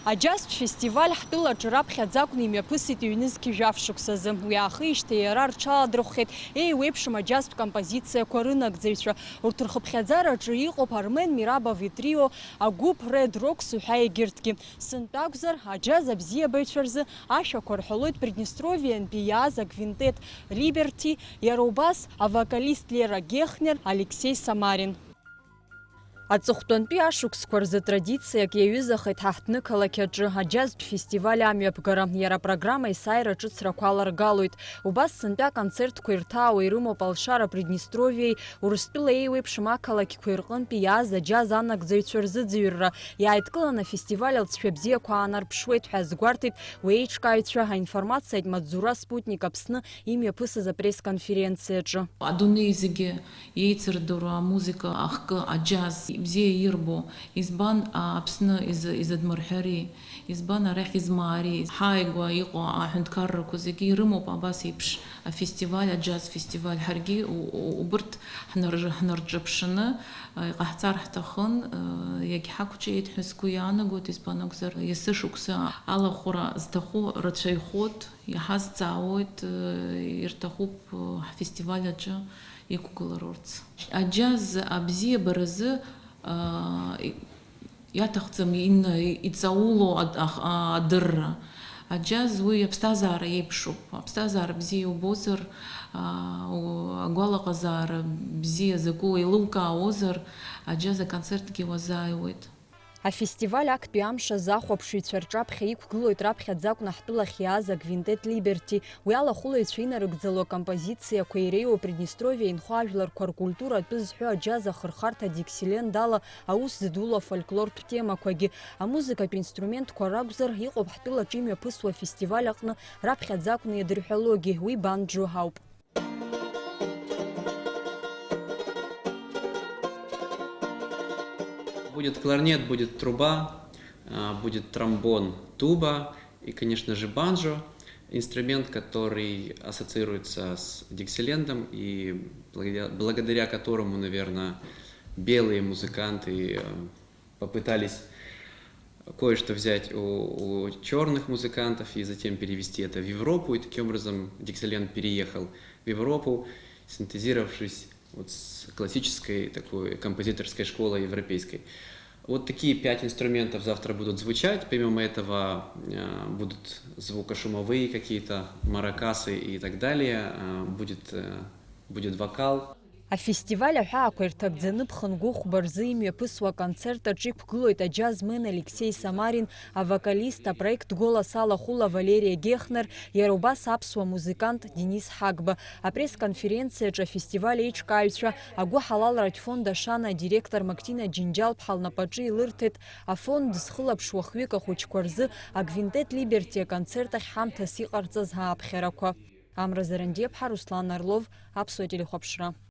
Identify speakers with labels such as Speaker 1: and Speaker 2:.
Speaker 1: Аџьаз фестиваль ҳтәылаҿы раԥхьаӡакәны имҩаԥысит иҩнызқьи жәафшықәсазы. Уи аахижьҭеи иара рҽаадрыххеит еиуеиԥшым аџьазтә композициақәа рынагӡаҩцәа. Урҭ рхыԥхьаӡараҿы иҟоуп Армен Мирабов итрио, агәыԥ Red Rocks ҳәа егьырҭгьы. Сынтәа акәзар, аџьаз абзиабаҩцәа рзы ашәақәа рҳәалоит Приднестровиантәи иааз аквинтет Liberty, иара убас авокалист Лера Гехнер, Алексей Самарин. Аҵыхәтәантәи ашықәсқәа рзы традициак иаҩызахеит ҳаҳҭнықалақь аҿы аџьазтә фестиваль амҩаԥгара. Иара апрограмма есааира ҿыцрақәа аларгалоит. Убас сынтәа аконцертқәа ирҭаауа ирымоуп Алшара Приднестровиеи, Урыстәыла еиуеиԥшым ақалақьқәа ирҟынтәи иааз аџьаз анагӡаҩцәа рзыӡырҩра. Иааидкыланы афестиваль алҵшәа бзиақәа аанарԥшуеит ҳәа азгәарҭеит уеиҿкааҩцәа аинформациатә маҵзура Спутник Аԥсны имҩаԥысыз апресс-конференциаҿы.
Speaker 2: Адунеи зегьы еицырдыруа амузика ахкы аџьаз бзиа ирбо, избан Аԥсны изадмырҳәари, избан арахь измаари, ҳааигәа иҟоу аҳәынҭқаррақәа зегьы ирымоуп абас еиԥш афестиваль, аџьаз фестиваль. Ҳаргьы убырҭ ҳнарҿаԥшны иҟаҳҵар ҳҭахын, иагьҳақәҿиеит ҳәа сгәы иаанагоит, избан акәзар есышықәса алахәра зҭаху рацәаҩхоит, иҳазҵаауеит, ирҭахуп ҳфестиваль аҿы иқәгыларц. Аџьаз абзиабаразы иаҭахӡам иҵауло адырра. Аџьаз уи аԥсҭазаара еиԥшуп. Аԥсҭазаара бзиа иубозар, агәалаҟазаара бзиа закәу еилукаауазар, аџьаз аконцертгьы уазааиуеит.
Speaker 1: Афестиваль актәи амш азы ахәаԥшыҩцәа рҿаԥхьа иқәгылоит раԥхьаӡакәны ҳтәылахь иааз аквинтет Liberty. Уи алахәылаҩцәа инарыгӡало акомпозициақәа иреиуоу Приднестровиа инхо ажәларқәа ркультура атәы зҳәо аџьаз ахырхарҭа Диксиленд ала аус зыдуло афольклортә темақәагьы. Амузыкатә инструментқәа ракәзар, иҟоуп ҳтәылаҿы имҩаԥысуа афестиваль аҟны раԥхьаӡакәны иадырҳәалогьы, уи банджо ауп.
Speaker 3: Будет кларнет, будет труба, будет тромбон, туба и, конечно же, банджо. Инструмент, который ассоциируется с Диксилендом и благодаря которому, наверное, белые музыканты попытались кое-что взять у черных музыкантов и затем перевести это в Европу. И таким образом Диксиленд переехал в Европу, синтезировавшись вот с классической такой композиторской школой европейской. Вот такие 5 инструментов завтра будут звучать. Помимо этого будут звукошумовые какие-то маракасы и так далее. Будет вокал.
Speaker 1: Афестиваль аҳәаақәа ирҭагӡаны ԥхынгәыхәба рзы имҩаԥысуа аконцерт аҿы иқәгылоит аџьазмен Алексей Самарин, авокалист, апроект Голос алахәыла Валерия Гехнер, иара убас аԥсуа музыкант Денис Ҳагба. Апресс-конференциаҿы афестиваль еиҿкааҩцәа агәы ҳалалратә фонд ашана адиректор Мактина Џьынџьал-ԥҳа лнапаҿы илырҭеит афонд зхылаԥшуа хҩык ахәыҷқәа рзы аквинтет Liberty аконцерт ахь ҳамҭас иҟарҵаз ааԥхьарақәа. Амра Зарандиаԥҳа, Руслан Орлов, Аԥсуа телехәаԥшра.